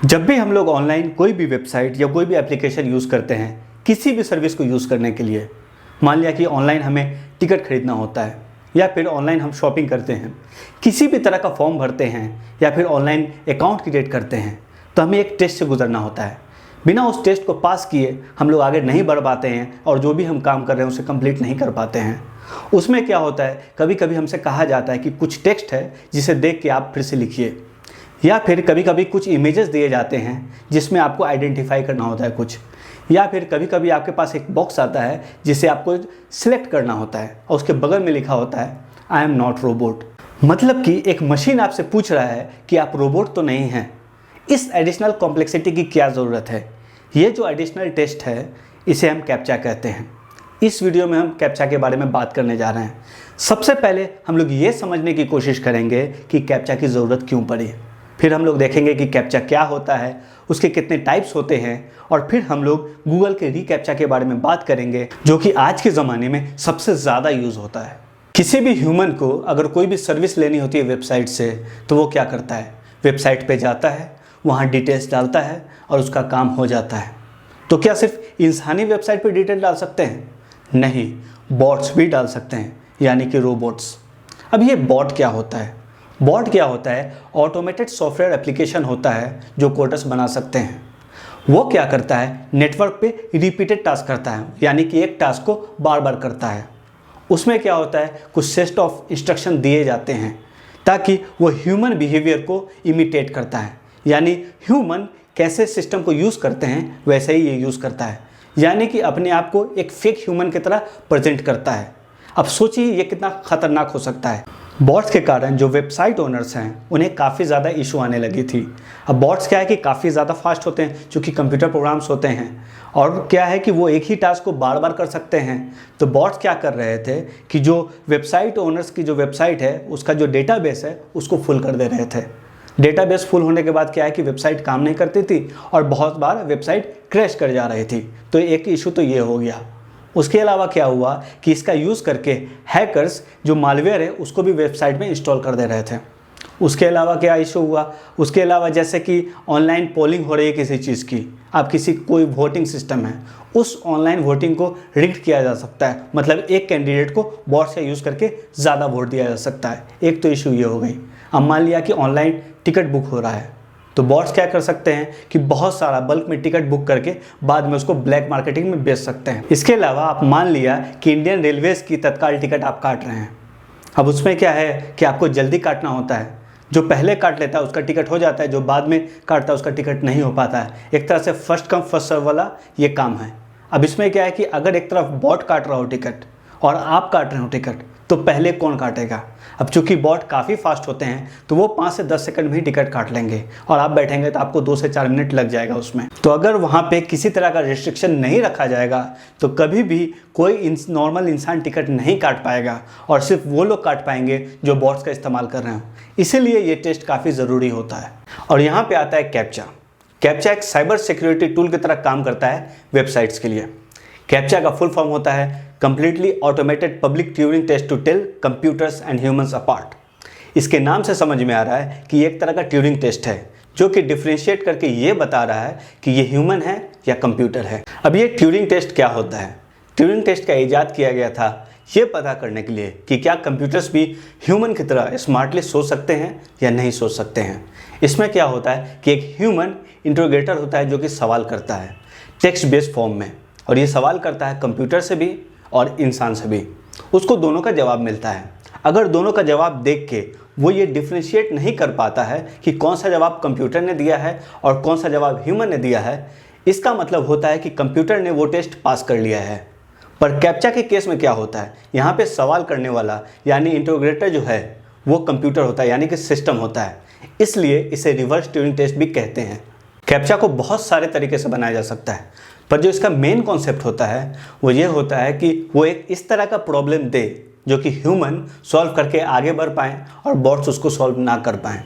जब भी हम लोग ऑनलाइन कोई भी वेबसाइट या कोई भी एप्लीकेशन यूज़ करते हैं, किसी भी सर्विस को यूज़ करने के लिए, मान लिया कि ऑनलाइन हमें टिकट खरीदना होता है या फिर ऑनलाइन हम शॉपिंग करते हैं, किसी भी तरह का फॉर्म भरते हैं या फिर ऑनलाइन अकाउंट क्रिएट करते हैं, तो हमें एक टेस्ट से गुजरना होता है। बिना उस टेस्ट को पास किए हम लोग आगे नहीं बढ़ पाते हैं और जो भी हम काम कर रहे हैं उसे कंप्लीट नहीं कर पाते हैं। उसमें क्या होता है, कभी कभी हमसे कहा जाता है कि कुछ टेक्स्ट है जिसे देख के आप फिर से लिखिए, या फिर कभी कभी कुछ इमेजेस दिए जाते हैं जिसमें आपको आइडेंटिफाई करना होता है कुछ, या फिर कभी कभी आपके पास एक बॉक्स आता है जिसे आपको सिलेक्ट करना होता है और उसके बगल में लिखा होता है आई एम नॉट रोबोट। मतलब कि एक मशीन आपसे पूछ रहा है कि आप रोबोट तो नहीं हैं। इस एडिशनल कॉम्प्लेक्सिटी की क्या ज़रूरत है? ये जो एडिशनल टेस्ट है इसे हम कैप्चा कहते हैं। इस वीडियो में हम कैप्चा के बारे में बात करने जा रहे हैं। सबसे पहले हम लोग ये समझने की कोशिश करेंगे कि कैप्चा की ज़रूरत क्यों पड़ी, फिर हम लोग देखेंगे कि कैप्चा क्या होता है, उसके कितने टाइप्स होते हैं, और फिर हम लोग गूगल के रीकैप्चा के बारे में बात करेंगे जो कि आज के ज़माने में सबसे ज़्यादा यूज़ होता है। किसी भी ह्यूमन को अगर कोई भी सर्विस लेनी होती है वेबसाइट से, तो वो क्या करता है, वेबसाइट पे जाता है, वहाँ डिटेल्स डालता है और उसका काम हो जाता है। तो क्या सिर्फ इंसानी वेबसाइट पर डिटेल डाल सकते हैं? नहीं, बॉट्स भी डाल सकते हैं, यानी कि रोबोट्स। अब ये बॉट क्या होता है? बॉट क्या होता है? ऑटोमेटेड सॉफ्टवेयर एप्लीकेशन होता है जो कोडर्स बना सकते हैं। वो क्या करता है, नेटवर्क पे रिपीटेड टास्क करता है, यानी कि एक टास्क को बार बार करता है। उसमें क्या होता है, कुछ सेट ऑफ इंस्ट्रक्शन दिए जाते हैं ताकि वो ह्यूमन बिहेवियर को इमिटेट करता है, यानी ह्यूमन कैसे सिस्टम को यूज़ करते हैं वैसे ही ये यूज़ करता है, यानी कि अपने आप को एक फेक ह्यूमन की तरह प्रेजेंट करता है। अब सोचिए ये कितना खतरनाक हो सकता है। बॉट्स के कारण जो वेबसाइट ओनर्स हैं उन्हें काफ़ी ज़्यादा इशू आने लगी थी। अब बॉट्स क्या है कि काफ़ी ज़्यादा फास्ट होते हैं क्योंकि कंप्यूटर प्रोग्राम्स होते हैं, और क्या है कि वो एक ही टास्क को बार बार कर सकते हैं। तो बॉट्स क्या कर रहे थे कि जो वेबसाइट ओनर्स की जो वेबसाइट है उसका जो डेटाबेस है उसको फुल कर दे रहे थे। डेटाबेस फुल होने के बाद क्या है कि वेबसाइट काम नहीं करती थी और बहुत बार वेबसाइट क्रैश कर जा रही थी। तो एक इशू तो ये हो गया। उसके अलावा क्या हुआ कि इसका यूज़ करके हैकर्स जो मालवेयर है उसको भी वेबसाइट में इंस्टॉल कर दे रहे थे। उसके अलावा क्या इशू हुआ, उसके अलावा जैसे कि ऑनलाइन पोलिंग हो रही है किसी चीज़ की, आप किसी कोई वोटिंग सिस्टम है, उस ऑनलाइन वोटिंग को रिग्ड किया जा सकता है। मतलब एक कैंडिडेट को बॉट से यूज़ करके ज़्यादा वोट दिया जा सकता है। एक तो इशू ये हो गई। अब मान लिया कि ऑनलाइन टिकट बुक हो रहा है, तो बॉट्स क्या कर सकते हैं कि बहुत सारा बल्क में टिकट बुक करके बाद में उसको ब्लैक मार्केटिंग में बेच सकते हैं। इसके अलावा आप मान लिया कि इंडियन रेलवेज़ की तत्काल टिकट आप काट रहे हैं। अब उसमें क्या है कि आपको जल्दी काटना होता है। जो पहले काट लेता है उसका टिकट हो जाता है, जो बाद में काटता है उसका टिकट नहीं हो पाता है। एक तरह से फर्स्ट कम फर्स्ट सर्व वाला ये काम है। अब इसमें क्या है कि अगर एक तरफ बॉट काट रहा हो टिकट और आप काट रहे हो टिकट, तो पहले कौन काटेगा? अब चूंकि बॉट काफ़ी फास्ट होते हैं तो वो 5 से 10 सेकंड में ही टिकट काट लेंगे और आप बैठेंगे तो आपको 2 से 4 मिनट लग जाएगा उसमें। तो अगर वहाँ पे किसी तरह का रिस्ट्रिक्शन नहीं रखा जाएगा तो कभी भी कोई नॉर्मल इंसान टिकट नहीं काट पाएगा और सिर्फ वो लोग काट पाएंगे जो बॉट्स का इस्तेमाल कर रहे हो। इसीलिए ये टेस्ट काफ़ी ज़रूरी होता है। और यहाँ पर आता है कैप्चा। कैप्चा एक साइबर सिक्योरिटी टूल की तरह काम करता है वेबसाइट्स के लिए। कैप्चा का फुल फॉर्म होता है completely automated public Turing test to tell computers and humans apart. इसके नाम से समझ में आ रहा है कि एक तरह का ट्यूरिंग टेस्ट है जो कि डिफ्रेंशिएट करके ये बता रहा है कि ये ह्यूमन है या कंप्यूटर है। अब ये ट्यूरिंग टेस्ट क्या होता है? ट्यूरिंग टेस्ट का इजाद किया गया था ये पता करने के लिए कि क्या कंप्यूटर्स भी ह्यूमन की तरह स्मार्टली सोच सकते हैं या नहीं सोच सकते हैं। इसमें क्या होता है कि एक ह्यूमन इंट्रोगेटर होता है जो कि सवाल करता है टेक्स्ट बेस्ड फॉर्म में, और ये सवाल करता है कंप्यूटर से भी और इंसान से भी। उसको दोनों का जवाब मिलता है। अगर दोनों का जवाब देख के वो ये डिफ्रेंशिएट नहीं कर पाता है कि कौन सा जवाब कंप्यूटर ने दिया है और कौन सा जवाब ह्यूमन ने दिया है, इसका मतलब होता है कि कंप्यूटर ने वो टेस्ट पास कर लिया है। पर कैप्चा के केस में क्या होता है, यहाँ पे सवाल करने वाला यानी इंट्रोगेटर जो है वो कंप्यूटर होता है, यानी कि सिस्टम होता है। इसलिए इसे रिवर्स ट्यूरिंग टेस्ट भी कहते हैं। कैप्चा को बहुत सारे तरीके से बनाया जा सकता है, पर जो इसका मेन कॉन्सेप्ट होता है वो ये होता है कि वो एक इस तरह का प्रॉब्लम दे जो कि ह्यूमन सॉल्व करके आगे बढ़ पाएँ और बॉट्स उसको सॉल्व ना कर पाएँ।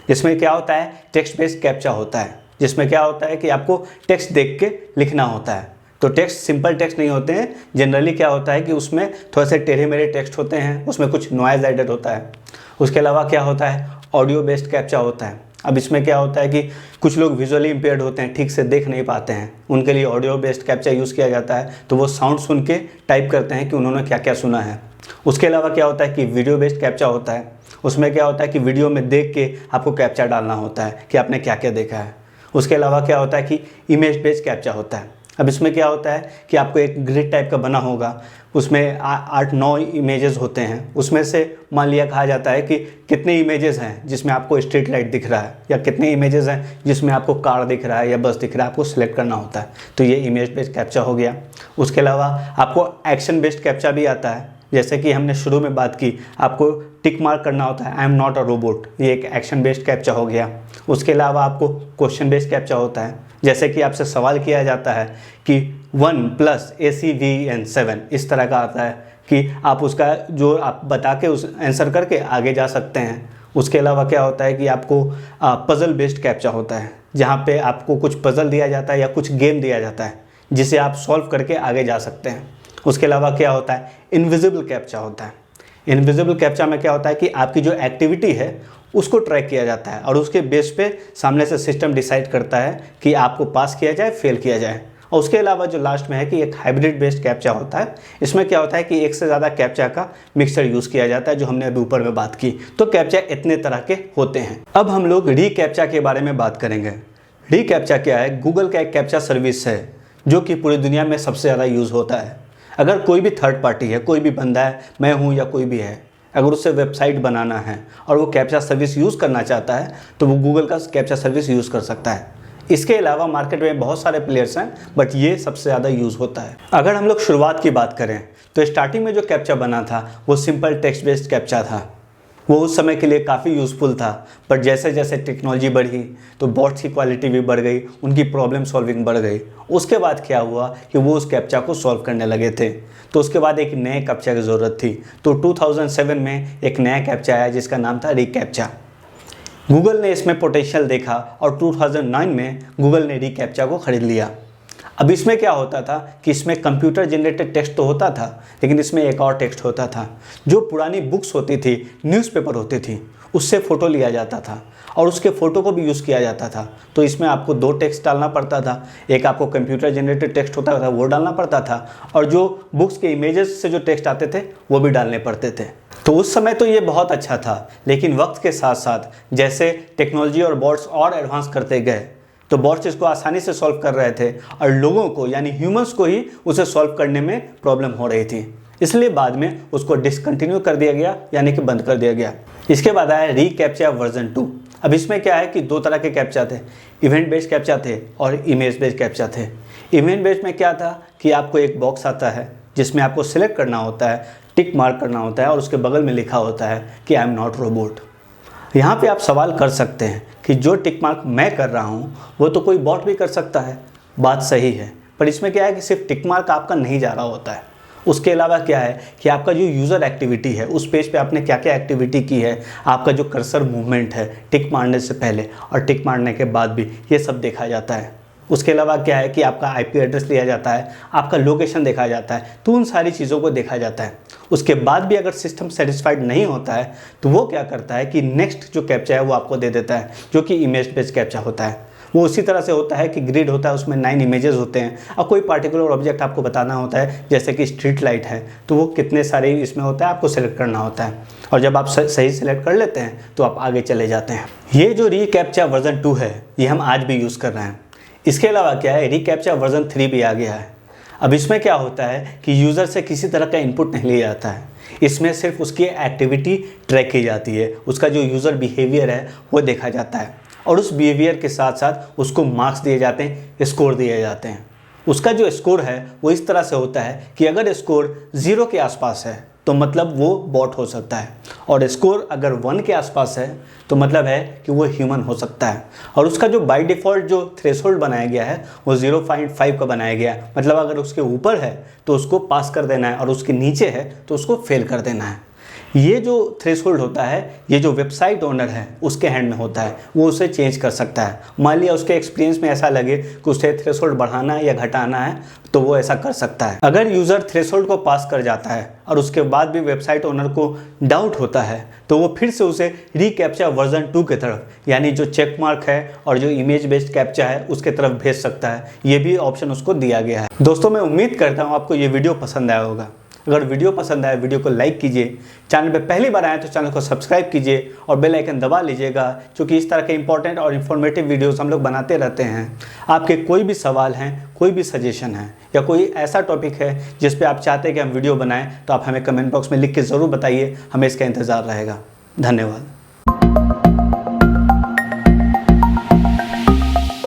इसमें क्या होता है, टेक्स्ट बेस्ड कैप्चा होता है, जिसमें क्या होता है कि आपको टेक्स्ट देख के लिखना होता है। तो टेक्स्ट सिंपल टेक्स्ट नहीं होते हैं। जनरली क्या होता है कि उसमें थोड़े से टेढ़े मेढ़े टेक्स्ट होते हैं, उसमें कुछ नॉइज़ एडेड होता है। उसके अलावा क्या होता है, ऑडियो बेस्ड कैप्चा होता है। अब इसमें क्या होता है कि कुछ लोग विजुअली इम्पेयर्ड होते हैं, ठीक से देख नहीं पाते हैं, उनके लिए ऑडियो बेस्ड कैप्चा यूज़ किया जाता है, तो वो साउंड सुन के टाइप करते हैं कि उन्होंने क्या क्या सुना है। उसके अलावा क्या होता है कि वीडियो बेस्ड कैप्चा होता है, उसमें क्या होता है कि वीडियो में देख के आपको कैप्चा डालना होता है कि आपने क्या क्या देखा है। उसके अलावा क्या होता है कि इमेज बेस्ड कैप्चा होता है। अब इसमें क्या होता है कि आपको एक ग्रिड टाइप का बना होगा, उसमें 8-9 इमेजेस होते हैं, उसमें से मान लिया कहा जाता है कि कितने इमेजेस हैं जिसमें आपको स्ट्रीट लाइट दिख रहा है, या कितने इमेजेस हैं जिसमें आपको कार दिख रहा है या बस दिख रहा है, आपको सिलेक्ट करना होता है। तो ये इमेज बेस्ड कैप्चा हो गया। उसके अलावा आपको एक्शन बेस्ड कैप्चा भी आता है, जैसे कि हमने शुरू में बात की, आपको टिक मार्क करना होता है, I am not a robot, ये एक एक्शन बेस्ड कैप्चा हो गया। उसके अलावा आपको क्वेश्चन बेस्ड कैप्चा होता है, जैसे कि आपसे सवाल किया जाता है कि 1 + ACVN 7, इस तरह का आता है कि आप उसका जो आप बता के उस आंसर करके आगे जा सकते हैं। उसके अलावा क्या होता है कि आपको पज़ल बेस्ड कैप्चा होता है, जहाँ पे आपको कुछ पज़ल दिया जाता है या कुछ गेम दिया जाता है जिसे आप सॉल्व करके आगे जा सकते हैं। उसके अलावा क्या होता है, इनविजिबल कैप्चा होता है। इनविजिबल कैप्चा में क्या होता है कि आपकी जो एक्टिविटी है उसको ट्रैक किया जाता है और उसके बेस पे सामने से सिस्टम डिसाइड करता है कि आपको पास किया जाए, फेल किया जाए। और उसके अलावा जो लास्ट में है कि एक हाइब्रिड बेस्ड कैप्चा होता है। इसमें क्या होता है कि एक से ज़्यादा कैप्चा का मिक्सचर यूज़ किया जाता है, जो हमने अभी ऊपर में बात की। तो कैप्चा इतने तरह के होते हैं। अब हम लोग रीकैप्चा के बारे में बात करेंगे। रीकैप्चा क्या है? गूगल का एक कैप्चा सर्विस है जो कि पूरी दुनिया में सबसे ज़्यादा यूज़ होता है। अगर कोई भी थर्ड पार्टी है, कोई भी बंदा है, मैं हूँ या कोई भी है, अगर उससे वेबसाइट बनाना है और वो कैप्चा सर्विस यूज़ करना चाहता है तो वो गूगल का कैप्चा सर्विस यूज़ कर सकता है। इसके अलावा मार्केट में बहुत सारे प्लेयर्स हैं, बट ये सबसे ज़्यादा यूज़ होता है। अगर हम लोग शुरुआत की बात करें तो स्टार्टिंग में जो कैप्चा बना था वो सिंपल टेक्स्ट बेस्ड कैप्चा था। वो उस समय के लिए काफ़ी यूज़फुल था, पर जैसे जैसे टेक्नोलॉजी बढ़ी तो बॉट्स की क्वालिटी भी बढ़ गई, उनकी प्रॉब्लम सॉल्विंग बढ़ गई। उसके बाद क्या हुआ कि वो उस कैप्चा को सॉल्व करने लगे थे, तो उसके बाद एक नए कैप्चा की ज़रूरत थी। तो 2007 में एक नया कैप्चा आया जिसका नाम था रीकैप्चा। गूगल ने इसमें पोटेंशियल देखा और 2009 में गूगल ने रीकैप्चा को ख़रीद लिया। अब इसमें क्या होता था कि इसमें कंप्यूटर जनरेटेड टेक्स्ट तो होता था, लेकिन इसमें एक और टेक्स्ट होता था। जो पुरानी बुक्स होती थी, न्यूज़पेपर होती थी, उससे फ़ोटो लिया जाता था और उसके फ़ोटो को भी यूज़ किया जाता था। तो इसमें आपको 2 टेक्स्ट डालना पड़ता था। एक आपको कंप्यूटर जनरेटेड टेक्स्ट होता था, वो डालना पड़ता था, और जो बुक्स के इमेजेस से जो टेक्स्ट आते थे वो भी डालने पड़ते थे। तो उस समय तो ये बहुत अच्छा था, लेकिन वक्त के साथ साथ जैसे टेक्नोलॉजी और बॉट्स और एडवांस करते गए तो बॉट्स इसको आसानी से सॉल्व कर रहे थे और लोगों को यानी ह्यूमंस को ही उसे सॉल्व करने में प्रॉब्लम हो रही थी। इसलिए बाद में उसको डिसकंटिन्यू कर दिया गया, यानी कि बंद कर दिया गया। इसके बाद आया रीकैप्चा वर्जन 2। अब इसमें क्या है कि 2 तरह के कैप्चा थे, इवेंट बेस्ड कैप्चा थे और इमेज बेस्ड कैप्चा थे। इवेंट बेस्ड में क्या था कि आपको एक बॉक्स आता है जिसमें आपको सिलेक्ट करना होता है, टिक मार्क करना होता है और उसके बगल में लिखा होता है कि आई एम नॉट रोबोट। यहाँ पे आप सवाल कर सकते हैं कि जो टिक मार्क मैं कर रहा हूँ वो तो कोई बॉट भी कर सकता है। बात सही है, पर इसमें क्या है कि सिर्फ टिक मार्क आपका नहीं जा रहा होता है। उसके अलावा क्या है कि आपका जो यूज़र एक्टिविटी है, उस पेज पे आपने क्या क्या एक्टिविटी की है, आपका जो कर्सर मूवमेंट है टिक मारने से पहले और टिक मारने के बाद भी, ये सब देखा जाता है। उसके अलावा क्या है कि आपका IP एड्रेस लिया जाता है, आपका लोकेशन देखा जाता है, तो उन सारी चीज़ों को देखा जाता है। उसके बाद भी अगर सिस्टम सेटिस्फाइड नहीं होता है तो वो क्या करता है कि नेक्स्ट जो कैप्चा है वो आपको दे देता है, जो कि इमेज बेस्ड कैप्चा होता है। वो उसी तरह से होता है कि ग्रिड होता है, उसमें 9 इमेजेस होते हैं और कोई पार्टिकुलर ऑब्जेक्ट आपको बताना होता है, जैसे कि स्ट्रीट लाइट है तो वो कितने सारे इसमें होता है, आपको सेलेक्ट करना होता है। और जब आप सही सेलेक्ट कर लेते हैं तो आप आगे चले जाते हैं। ये जो रीकैप्चा वर्जन 2 है ये हम आज भी यूज़ कर रहे हैं। इसके अलावा क्या है, रीकैप्चा वर्जन 3 भी आ गया है। अब इसमें क्या होता है कि यूज़र से किसी तरह का इनपुट नहीं लिया जाता है, इसमें सिर्फ उसकी एक्टिविटी ट्रैक की जाती है, उसका जो यूज़र बिहेवियर है वो देखा जाता है और उस बिहेवियर के साथ साथ उसको मार्क्स दिए जाते हैं, स्कोर दिए जाते हैं। उसका जो स्कोर है वो इस तरह से होता है कि अगर स्कोर 0 के आसपास है तो मतलब वो बॉट हो सकता है, और स्कोर अगर 1 के आसपास है तो मतलब है कि वो ह्यूमन हो सकता है। और उसका जो बाय डिफ़ॉल्ट जो थ्रेशोल्ड बनाया गया है वो 0.5 का बनाया गया है, मतलब अगर उसके ऊपर है तो उसको पास कर देना है और उसके नीचे है तो उसको फेल कर देना है। ये जो थ्रेशोल्ड होता है ये जो वेबसाइट ओनर है उसके हैंड में होता है, वो उसे चेंज कर सकता है। मान लिया उसके एक्सपीरियंस में ऐसा लगे कि उसे थ्रेशोल्ड बढ़ाना है या घटाना है तो वो ऐसा कर सकता है। अगर यूज़र थ्रेशोल्ड को पास कर जाता है और उसके बाद भी वेबसाइट ओनर को डाउट होता है तो वो फिर से उसे रीकैप्चा वर्जन 2 की तरफ, यानी जो चेक मार्क है और जो इमेज बेस्ड कैप्चा है उसके तरफ भेज सकता है। ये भी ऑप्शन उसको दिया गया है। दोस्तों मैं उम्मीद करता हूँ आपको ये वीडियो पसंद आया होगा। अगर वीडियो पसंद आए वीडियो को लाइक कीजिए, चैनल पे पहली बार आए तो चैनल को सब्सक्राइब कीजिए और बेल आइकन दबा लीजिएगा, क्योंकि इस तरह के इंपॉर्टेंट और इन्फॉर्मेटिव वीडियोस हम लोग बनाते रहते हैं। आपके कोई भी सवाल हैं, कोई भी सजेशन है या कोई ऐसा टॉपिक है जिस पे आप चाहते हैं कि हम वीडियो बनाएं तो आप हमें कमेंट बॉक्स में लिख के ज़रूर बताइए, हमें इसका इंतज़ार रहेगा। धन्यवाद।